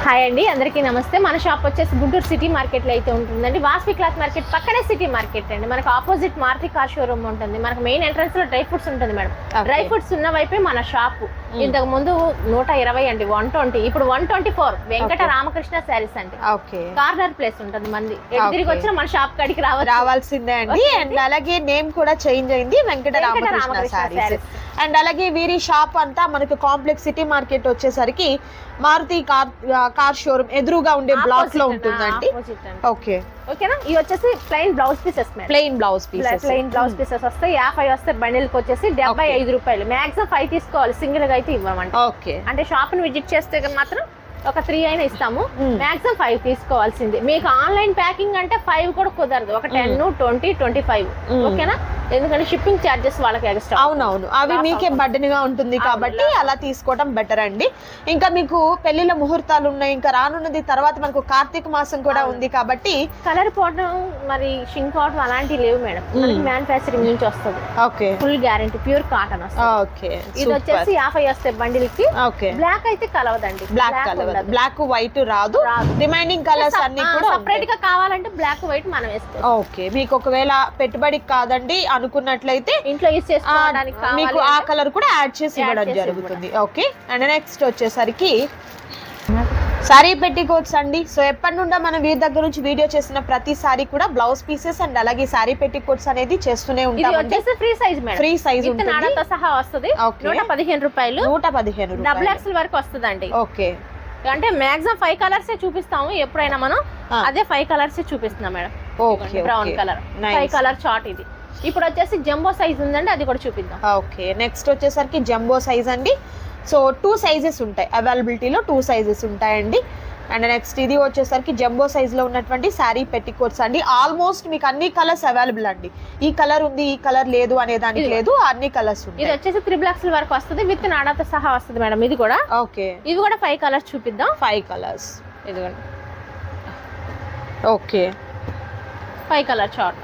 Hi అండి, అందరికీ నమస్తే. మన షాప్ వచ్చేసి గుంటూరు సిటీ మార్కెట్లో అయితే ఉంటుందండి. వాస్వి క్లాత్ మార్కెట్ పక్కనే సిటీ మార్కెట్ అండి. మనకు ఆపోజిట్ మారుతి కార్ షోరూమ్ ఉంటుంది. మనకు మెయిన్ ఎంట్రన్స్ లో డ్రై ఫ్రూట్స్ ఉంటుంది మేడం. డ్రై ఫ్రూట్స్ ఉన్న వైపే మన షాప్. ఇంతకు ముందు 120 అండి, 120, ఇప్పుడు 124 వెంకట రామకృష్ణ శారీస్ అండి. కార్నర్ ప్లేస్ ఉంటుంది మంది. తిరిగి వచ్చిన మన షాప్ కాడికి రావాల్సిందే అండి. అండ్ అలాగే నేమ్ కూడా చేంజ్ అయింది, వెంకట రామకృష్ణ శారీస్. అండ్ అలాగే వీరి షాప్ అంతా మనకు కాంప్లెక్స్ సిటీ మార్కెట్ వచ్చేసరికి మారుతి కార్ షోరూమ్ ఎదురుగా ఉండే బ్లాక్ లో ఉంటుందండి. ఓకే ఓకేనా. ఇవి వచ్చేసి plain blouse pieces, plain blouse pieces వస్తాయి. 50 వస్తాయి బండిల్ కి వచ్చేసి 75 రూపాయలు. మాక్సిమం 5 తీసుకోవాలి, సింగిల్ గా అయితే ఇవ్వమండి. ఓకే, అంటే షాప్ ని విజిట్ చేస్తే మాత్రం ఒక 3 అయినా ఇస్తాము. మాక్సిమం 5 తీసుకోవాల్సింది. మీకు ఆన్లైన్ ప్యాకింగ్ అంటే 5 కూడా కుదరదు, ఒక 10, 20, 25. ఓకేనా, ఎందుకంటే షిప్పింగ్ చార్జెస్ వాళ్ళకి ఎక్స్ట్రా. అవునవును, అవి మీకే బర్డెన్ గా ఉంటుంది కాబట్టి అలా తీసుకోవడం బెటర్ అండి. ఇంకా మీకు పెళ్లిళ్ళ ముహూర్తాలు ఉన్నాయి, ఇంకా రానున్నది తర్వాత మనకు కార్తీక మాసం కూడా ఉంది కాబట్టి కలర్ పోవడం మరి షింక్ అవడం అలాంటివి లేవు మేడం. మనకి మ్యానుఫ్యాక్చరింగ్ నుంచి వస్తుంది. Okay, full guarantee, pure cotton వస్తుంది. ఓకే, ఇది వచ్చేసి 50 వస్తాయి బండిల్ కి. ఓకే, బ్లాక్ అయితే కలవదండి, బ్లాక్ కలర్, బ్లాక్ వైట్ రాదు. రిమైనింగ్ కలర్స్ అన్ని కూడా సెపరేట్ గా కావాలంటే బ్లాక్ వైట్ మనం వేసుకోవచ్చు. ఓకే, మీకు ఒకవేళ పెట్టుబడికి కాదండి అనుకున్నట్లయితే ఇంట్లో యూస్ చేసుకోవడానికి మీకు ఆ కలర్ కూడా యాడ్ చేసి ఇవ్వడం జరుగుతుంది. ఓకే, అండ్ నెక్స్ట్ వచ్చేసరికి సారీ పెట్టికోట్స్ అండి. సో ఎప్పటి నుండో మనం వీరి దగ్గర నుంచి వీడియో చేసిన ప్రతిసారి కూడా బ్లౌజ్ పీసెస్ అండ్ అలాగే సారీ పెట్టికోట్స్ అనేది చేస్తూనే ఉంటాం. Free size madam, free size నాడతో సహా వస్తుంది. 115 రూపాయలు, 115 డబుల్ ఎక్స్ఎల్ వరకు వస్తుందండి. ఓకే, అంటే మాక్సిమం 5 కలర్స్ చూపిస్తాము ఎప్పుడైనా మనం. అదే 5 కలర్స్ చూపిస్తున్నాం madam. Okay, brown colour 5 colour chart ఇది. ఇప్పుడు వచ్చేసి జంబో సైజ్ ఉందండి, అది కూడా చూపిద్దాం. ఓకే, నెక్స్ట్ వచ్చేసరికి జంబో సైజ్ అండి. సో 2 సైజెస్ ఉంటాయి అవైలబిలిటీలో, 2 సైజెస్ ఉంటాయండి. అండ్ నెక్స్ట్ ఇది వచ్చేసరికి జంబో సైజ్ లో ఉన్నటువంటి శారీ పెట్టికోట్స్ అండి. ఆల్మోస్ట్ మీకు అన్ని కలర్స్ అవైలబుల్ అండి. ఈ కలర్ ఉంది, ఈ కలర్ లేదు అనే దానికి లేదు, అన్ని కలర్స్ ఉంటాయి. ఇది వచ్చేసి 3 XL వరకు వస్తుంది, విత్ నాడాతో సహా వస్తుంది మేడం. ఇది కూడా ఓకే, ఇది కూడా 5 కలర్స్ చూపిద్దాం. 5 కలర్స్, ఇదిగోండి. Okay, 5 colour chart.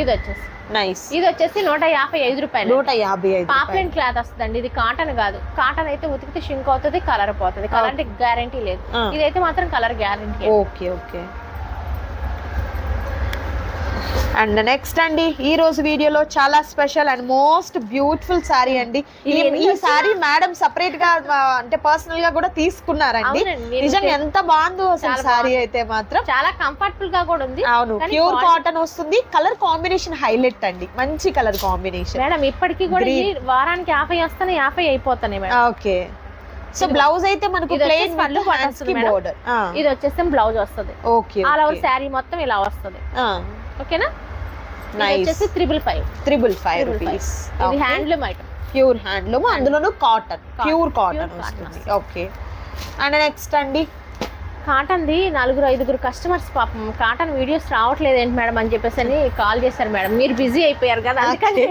ఇది వచ్చేసి నైస్. ఇది వచ్చేసి 155 రూపాయలు, 155. పాప్లెన్ క్లాత్ వస్తుందండి. ఇది కాటన్ కాదు. కాటన్ అయితే ఉతికితే షింక్ అవుతుంది, కలర్ పోతుంది. కలర్ గ్యారంటీ లేదు. ఇదైతే మాత్రం colour guarantee. Okay okay. And next అండి, ఈ రోజు వీడియోలో చాలా special and most beautiful sorry అండి. ఈ సారీ మేడం సపరేట్ గా అంటే పర్సనల్ గా కూడా తీసుకున్నారండి. నిజంగా ఎంత బాగుందో అసలు సారీ అయితే మాత్రం. చాలా కంఫర్టబుల్ గా కూడా ఉంది. అవును, ప్యూర్ కాటన్ వస్తుంది. కలర్ కాంబినేషన్ హైలైట్ అండి, మంచి కలర్ కాంబినేషన్ మేడం. ఇప్పటికీ కూడా వారానికి 50 వస్తాయి, 50 అయిపోతాయి మేడం. ఓకే, సో బ్లౌజ్ అయితే మనకు ప్లెయిన్ బోర్డర్. ఇది వచ్చేసి బ్లౌజ్ వస్తుంది. ఓకే, ఆల్ ఓవర్ శారీ మొత్తం ఇలా వస్తుంది. ఓకేనా. నైస్. 355 రూపీస్. ఇది హ్యాండ్లూమ్ ఐటమ్, ప్యూర్ హ్యాండ్లూమ్, అందులోనూ కాటన్, ప్యూర్ కాటన్ వస్తుంది. ఓకే, అండ్ నెక్స్ట్ అండి కాటన్ ది 4-5 కస్టమర్స్ పాపం కాటన్ వీడియోస్ రావట్లేదు ఏంటి మేడం అని చెప్పేసి కాల్ చేశారు మేడం. మీరు బిజీ అయిపోయారు కదా, అందుకని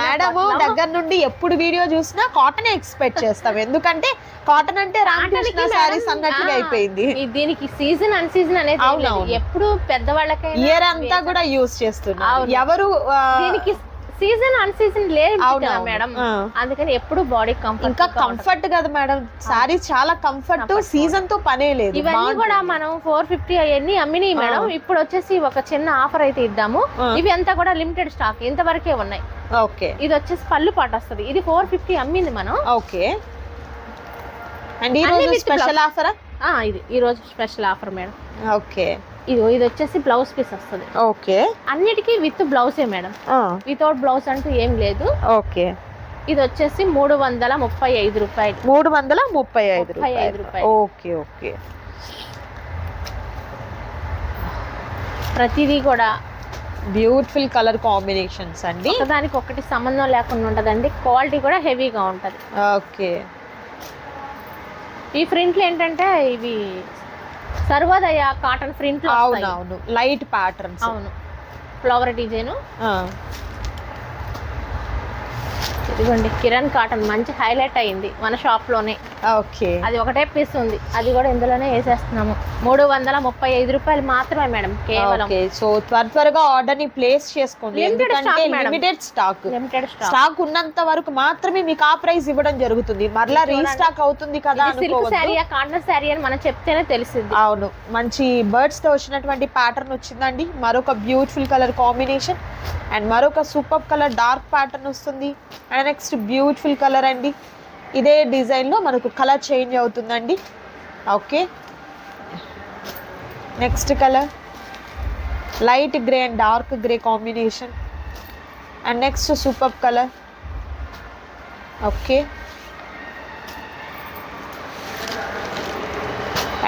మేడం దగ్గర నుండి ఎప్పుడు వీడియో చూసినా కాటన్ ఎక్స్పెక్ట్ చేస్తాం. ఎందుకంటే కాటన్ అంటే రామకృష్ణ సారీస్ అన్నట్టుగా అయిపోయింది. దీనికి సీజన్ అన్ సీజన్ అనేది ఎప్పుడు పెద్దవాళ్ళకి ఇయర్ అంతా కూడా యూజ్ చేస్తున్నారు. ఎవరు దీనికి సీజన్ అన్ సీజన్ లేదు మేడం, అందుకని ఎప్పుడు బాడీ కంఫర్ట్. ఇంకా కంఫర్ట్ కదా మేడం, సారీ చాలా కంఫర్ట్, సీజన్ తో పనే లేదు. ఇవన్నీ కూడా మనం 450 అవన్నీ అమ్మినాయి మేడం. ఇప్పుడు వచ్చేసి ఒక చిన్న ఆఫర్ అయితే ఇద్దాము. ఇవి అంతా కూడా లిమిటెడ్ స్టాక్, ఇంతవరకే ఉన్నాయి. ఓకే, ఇది వచ్చేసి పళ్ళు పాట వస్తుంది. ఇది 450 అమ్మింది మనం. ఓకే, అండ్ ఈ రోజు స్పెషల్ ఆఫర్. ఇది ఈ రోజు స్పెషల్ ఆఫర్ మేడం. ఓకే, ఇది వచ్చేసి బ్లౌజ్ పీస్ వస్తుంది. ఓకే, అన్నిటికీ విత్ బ్లౌజే మేడం, వితౌట్ బ్లౌజ్ అంటూ ఏం లేదు. ఓకే, ఇది వచ్చేసి 335 రూపాయలు. 335 రూపాయలు. ఓకే ఓకే, ప్రతిదీ కూడా బ్యూటిఫుల్ కలర్ కాంబినేషన్స్ అండి. దానికి ఒకటి సంబంధం లేకుండా ఉంటదండి. క్వాలిటీ కూడా హెవీగా ఉంటది. ఓకే, ఈ ప్రింట్లు ఏంటంటే ఇవి సర్వోదయ కాటన్ ప్రింట్. అవునవును, లైట్ ప్యాటర్న్స్. అవును, ఫ్లవర్ డిజైన్. ఇదిగోండి కిరణ్ కాటన్ మంచి హైలైట్ అయింది మన షాప్ లోనే. ఓకే, అది ఒకటే పీస్ ఉంది, అది కూడా ఇందులోనే వేసేస్తున్నాము. 335 రూపాయలు మాత్రమే మేడం కేవలం. సో త్వరగా ఆర్డర్ ని ప్లేస్ చేసుకోండి, ఎందుకంటే లిమిటెడ్ స్టాక్ ఉన్నంత వరకు మాత్రమే మీకు ఆ ప్రైస్ ఇవ్వడం జరుగుతుంది. మరలా రీస్టాక్ అవుతుంది కదా సిల్క్ శారీ కాటన్ శారీ అని మనం చెప్తేనే తెలిసింది. అవును, మంచి బర్డ్స్ తో వచ్చినటువంటి ప్యాటర్న్ వచ్చిందండి. మరొక బ్యూటిఫుల్ కలర్ కాంబినేషన్ అండ్ మరొక సూపర్ కలర్ డార్క్ ప్యాటర్న్ వస్తుంది. అండ్ నెక్స్ట్ బ్యూటిఫుల్ కలర్ అండి, ఇదే డిజైన్ లో మనకు కలర్ చేంజ్ అవుతుందండి. Okay, next colour light grey and dark grey combination and next super colour. Okay,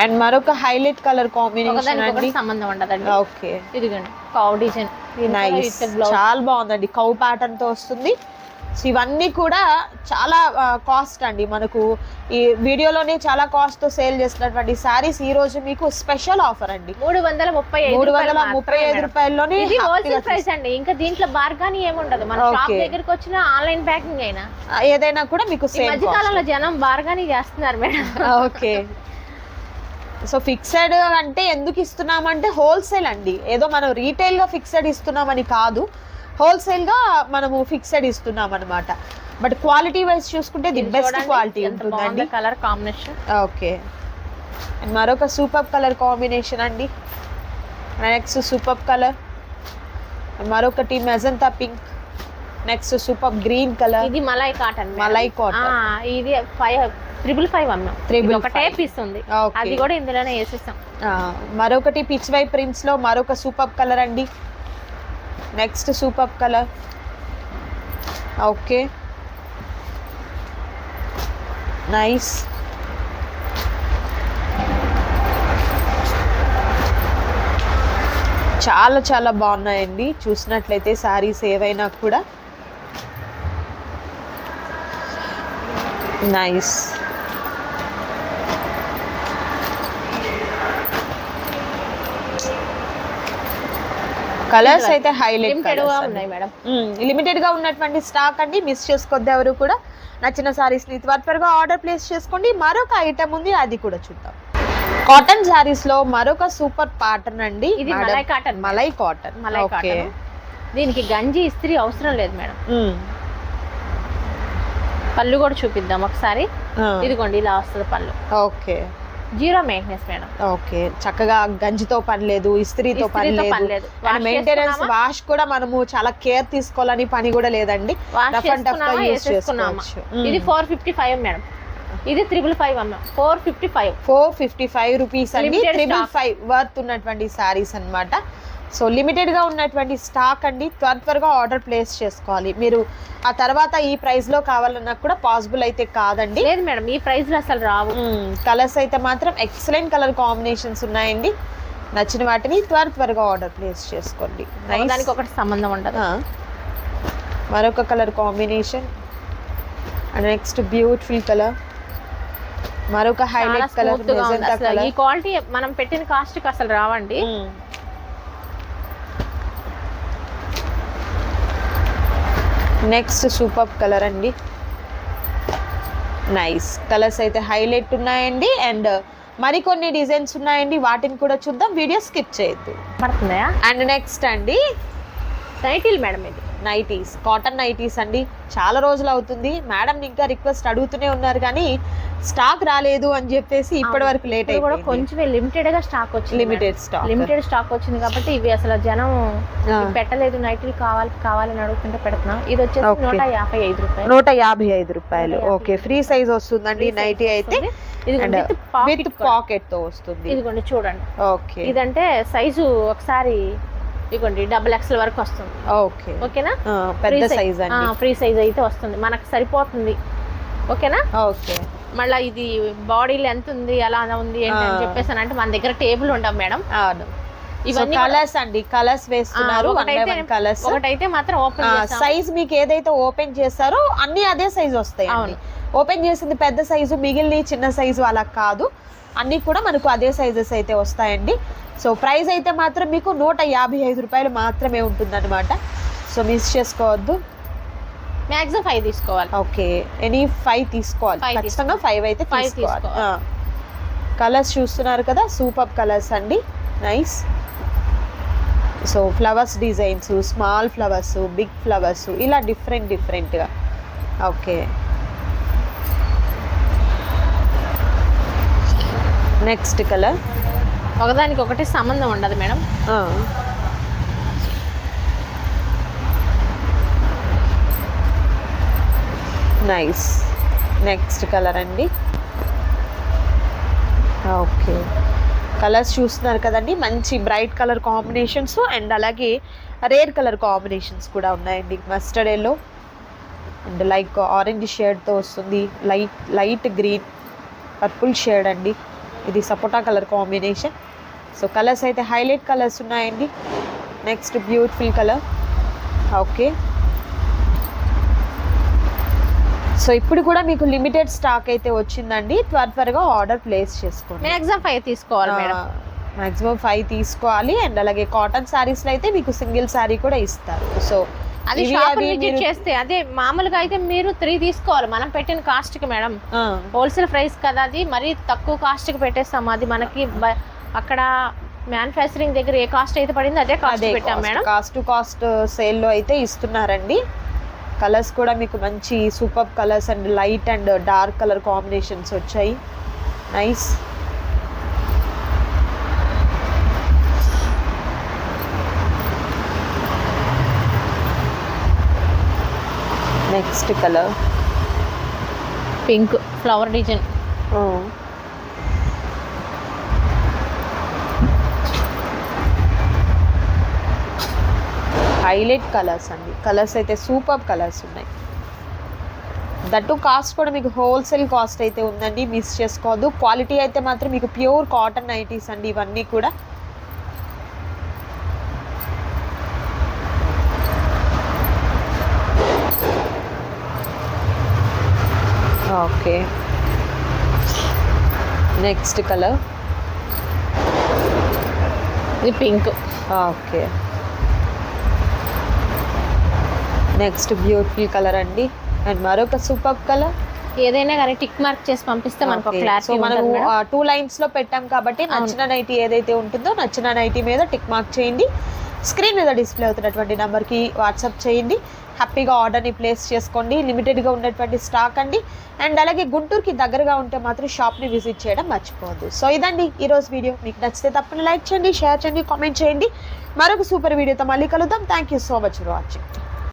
and మరొక హైలైట్ కలర్ కాంబినేషన్ అండి, సంబంధం ఉండదండి. ఓకే, ఇదిగోండి కౌ డిజైన్, నైస్, చాలా బాగుందండి. కౌ ప్యాటర్న్ తో వస్తుంది. సో ఇవన్నీ కూడా చాలా కాస్ట్ అండి, మనకు ఈ వీడియోలోనే చాలా కాస్ట్ తో సేల్ చేస్తున్నటువంటి సారీస్ ఈ రోజు మీకు స్పెషల్ ఆఫర్ అండి. 335 రూపాయల్లోనే హోల్సేల్ ప్రైస్ అండి. ఇంకా దీంట్లో బార్గాని ఏముండదు. మన షాప్ దగ్గరికి వచ్చిన ఆన్లైన్ ప్యాకింగ్ అయినా ఏదైనా కూడా మీకు సేమ్. మధ్య కాలంలో జనం బార్గాని చేస్తున్నారు మేడం. ఓకే, సో ఫిక్సెడ్ అంటే ఎందుకు ఇస్తున్నామంటే హోల్సేల్ అండి, ఏదో మనం రీటైల్ గా ఫిక్సెడ్ ఇస్తున్నామని కాదు, హోల్సేల్ గా మనము ఫిక్సెడ్ ఇస్తున్నాం అనమాట. బట్ క్వాలిటీ వైజ్ చూసుకుంటే ది బెస్ట్ క్వాలిటీ ఉంటుందండి. Colour combination. ఓకే, అండ్ మరొక సూపర్ కలర్ కాంబినేషన్ అండి. నెక్స్ట్ సూపర్ కలర్, మరొకటి magenta pink, next super green colour. ఇది మలై కాటన్. ఇది 555 అమ్మాం. ఒకటే పీస్ ఉంది, అది కూడా ఇందులోనే వేసేసాం. మరొకటి పిచ్ వై ప్రింట్స్ లో మరొక సూపర్ కలర్ అండి. Next super colour. Okay, nice. చాలా చాలా బాగున్నాయండి చూసినట్లయితే సారీస్ ఏవైనా కూడా. నైస్. కలర్స్ అయితే హైలైట్ ఉన్నాయి మేడం. లిమిటెడ్ గా ఉన్నటువంటి స్టాక్ అండి, మిస్ చేసుకోవద్దు ఎవరు కూడా. నచ్చిన సారీస్ ని త్వరగా ఆర్డర్ ప్లేస్ చేసుకోండి. మరొక ఐటమ్ ఉంది, అది కూడా చూద్దాం. కాటన్ సారీస్ లో మరొక సూపర్ ప్యాటర్న్ అండి, ఇది malai cotton. Malai cotton. Okay, దీనికి గంజి ఇస్త్రీ అవసరం లేదు మేడం. పళ్ళు కూడా చూపిద్దాం ఒకసారి. ఇదిగోండి ఇలా వస్తుంది పళ్ళు. Okay, zero maintenance madam. Okay, చక్కగా గంజితో పని లేదు, ఇస్త్రీతో పని లేదు, మెయింటెనెన్స్ వాష్ కూడా మనము చాలా కేర్ తీసుకోవాలని పని కూడా లేదండి. ఇది 455 మేడం. ఇది 555 అమ్మ. 455 రూపీస్ అండి. 555 వర్త్ ఉన్నటువంటి సారీస్ అన్నమాట. సో లిమిటెడ్ గా ఉన్నటువంటి స్టాక్ అండి, త్వరగా ఆర్డర్ ప్లేస్ చేసుకోవాలి. మీరు ఆ తర్వాత ఈ ప్రైస్ లో కావాలన్నా కూడా పాసిబుల్ అయితే కాదండి. లేదు మేడం, ఈ ప్రైస్ లో అసలు రావు. కలర్స్ అయితే మాత్రం ఎక్సలెంట్ కలర్ కాంబినేషన్స్ ఉన్నాయండి. నచ్చిన వాటిని త్వరగా ఆర్డర్ ప్లేస్ చేసుకోండి. దానికి ఒకటి సంబంధం ఉండదు. మరొక colour combination and next beautiful colour, మరొక హైలైట్ కలర్. ఈ క్వాలిటీ మనం పెట్టిన కాస్ట్ కి అసలు రావండి. నెక్స్ట్ సూపర్ కలర్ అండి. నైస్ కలర్స్ అయితే హైలైట్ ఉన్నాయండి. అండ్ మరికొన్ని డిజైన్స్ ఉన్నాయండి, వాటిని కూడా చూద్దాం, వీడియో స్కిప్ చేయొద్దు. పడుతుందా? అండ్ నెక్స్ట్ అండి నైటీలు మేడం. ఇది నైటీస్, కాటన్ నైటీస్ అండి. చాలా రోజులు అవుతుంది మేడం, ఇంకా రిక్వెస్ట్ అడుగుతూనే ఉన్నారు కానీ స్టాక్ రాలేదు అని చెప్పేసి ఇప్పటి వరకు లేట్ అయిపోయింది. కొంచెం లిమిటెడ్ గా స్టాక్ వచ్చింది. లిమిటెడ్ స్టాక్ వచ్చింది కాబట్టి ఇవి అసలు జనం పెట్టలేదు. నైటీలు కావాలని అడుగుతుంటే పెడుతున్నాం. ఇది వచ్చేసి 155 రూపాయలు. 155 రూపాయలు. ఓకే, ఫ్రీ సైజ్ వస్తుందండి నైటీ అయితే. విత్ పాకెట్ తో వస్తుంది. ఇదిగోండి చూడండి. ఓకే, ఇదంటే సైజు ఒకసారి ఇదిగోండి XXL వరకు వస్తుంది. ఓకే, ఓకేనా? పెద్ద సైజ్ అండి, ఫ్రీ సైజ్ అయితే వస్తుంది, మనకు సరిపోతుంది. ఓకేనా? ఓకే, మళ్ళీ ఇది బాడీ లెంత్ ఉంది అలా ఉంది అని చెప్పేసి అంటే మన దగ్గర టేబుల్ ఉంటాం మేడం. ఇవన్నీ కలర్స్ అండి, కలర్స్ వేస్తున్నారు. ఒకటైతే మాత్రం ఓపెన్ సైజ్ మీకు ఏదైతే ఓపెన్ చేస్తారో అన్ని అదే సైజ్ వస్తాయి. ఓపెన్ చేసింది పెద్ద సైజు, మిగిలిన చిన్న సైజు అలా కాదు, అన్ని కూడా మనకు అదే సైజెస్ అయితే వస్తాయండి. సో ప్రైస్ అయితే మాత్రం మీకు 155 రూపాయలు మాత్రమే ఉంటుందన్నమాట. సో మిస్ చేసుకోవద్దు. మాక్సిమం 5 తీసుకోవాలి. ఓకే, ఎనీ 5 తీసుకోవాలి, 5 ఖచ్చితంగా 5 అయితే 5 తీసుకోవాలి. కలర్స్ చూస్తున్నారు కదా, సూపర్ కలర్స్ అండి, nice. So flowers designs, small flowers, big flowers, ఇలా డిఫరెంట్గా. Okay, next colour. ఒకదానికి ఒకటి సంబంధం ఉండదు మేడం. నైస్, నెక్స్ట్ కలర్ అండి. ఓకే, కలర్స్ చూస్తున్నారు కదండి, మంచి బ్రైట్ కలర్ కాంబినేషన్స్ అండ్ అలాగే రేర్ కలర్ కాంబినేషన్స్ కూడా ఉన్నాయండి. Mustard yellow and like orange షేడ్తో వస్తుంది, లైట్ గ్రీన్, పర్పుల్ షేడ్ అండి, ఇది sapota colour combination. So colours అయితే హైలైట్ కలర్స్ ఉన్నాయండి. Next beautiful colour. Okay, so ఇప్పుడు కూడా మీకు లిమిటెడ్ స్టాక్ అయితే వచ్చిందండి, త్వరగా ఆర్డర్ ప్లేస్ చేసుకోండి. మాక్సిమం 5 తీసుకోవాలి మేడం. మాక్సిమం 5 తీసుకోవాలి. అండ్ అలాగే కాటన్ శారీస్లో అయితే మీకు సింగిల్ శారీ కూడా ఇస్తారు. సో అది షాప్ విజిట్ చేస్తే, అదే మామూలుగా అయితే మీరు 3 తీసుకోవాలి మనం పెట్టిన కాస్ట్ కి మేడం. హోల్సేల్ ప్రైస్ కదా, అది మరీ తక్కువ కాస్ట్ కి పెట్టేస్తాం. అది మనకి అక్కడ మ్యానుఫ్యాక్చరింగ్ దగ్గర ఏ కాస్ట్ అయితే పడిందో అదే కాస్ట్ పెట్టాం మేడం. కాస్ట్ టు కాస్ట్ సేల్లో అయితే ఇస్తున్నారండి. కలర్స్ కూడా మీకు మంచి super colours and light and dark colour combinations వచ్చాయి, nice. Next colour pink flower design. Highlight colours అండి, కలర్స్ అయితే సూపర్ కలర్స్ ఉన్నాయి. దట్టు కాస్ట్ కూడా మీకు హోల్సేల్ కాస్ట్ అయితే ఉందండి, మిస్ చేసుకోవద్దు. క్వాలిటీ అయితే మాత్రం మీకు ప్యూర్ కాటన్ నైటీస్ అండి ఇవన్నీ కూడా. Okay, next colour. ఇది pink. Okay, next beautiful colour అండి అండ్ మరొక సూపర్ కలర్. ఏదైనా కానీ టిక్ మార్క్ చేసి పంపిస్తే మనకు క్లారిటీ ఉంటుంది. మనం 2 లైన్స్ లో పెట్టాం కాబట్టి నచ్చిన నైటీ ఏదైతే ఉంటుందో నచ్చిన నైటీ మీద టిక్ మార్క్ చేయండి. స్క్రీన్ మీద డిస్ప్లే అవుతున్నటువంటి నెంబర్కి వాట్సాప్ చేయండి. హ్యాపీగా ఆర్డర్ని ప్లేస్ చేసుకోండి. లిమిటెడ్గా ఉన్నటువంటి స్టాక్ అండి. అండ్ అలాగే గుంటూరుకి దగ్గరగా ఉంటే మాత్రం షాప్ని విజిట్ చేయడం మర్చిపోవద్దు. సో ఇదండి ఈరోజు వీడియో. మీకు నచ్చితే తప్పని లైక్ చేయండి, షేర్ చేయండి, కామెంట్ చేయండి. మరొక సూపర్ వీడియోతో మళ్ళీ కలుద్దాం. Thank you so much for watching.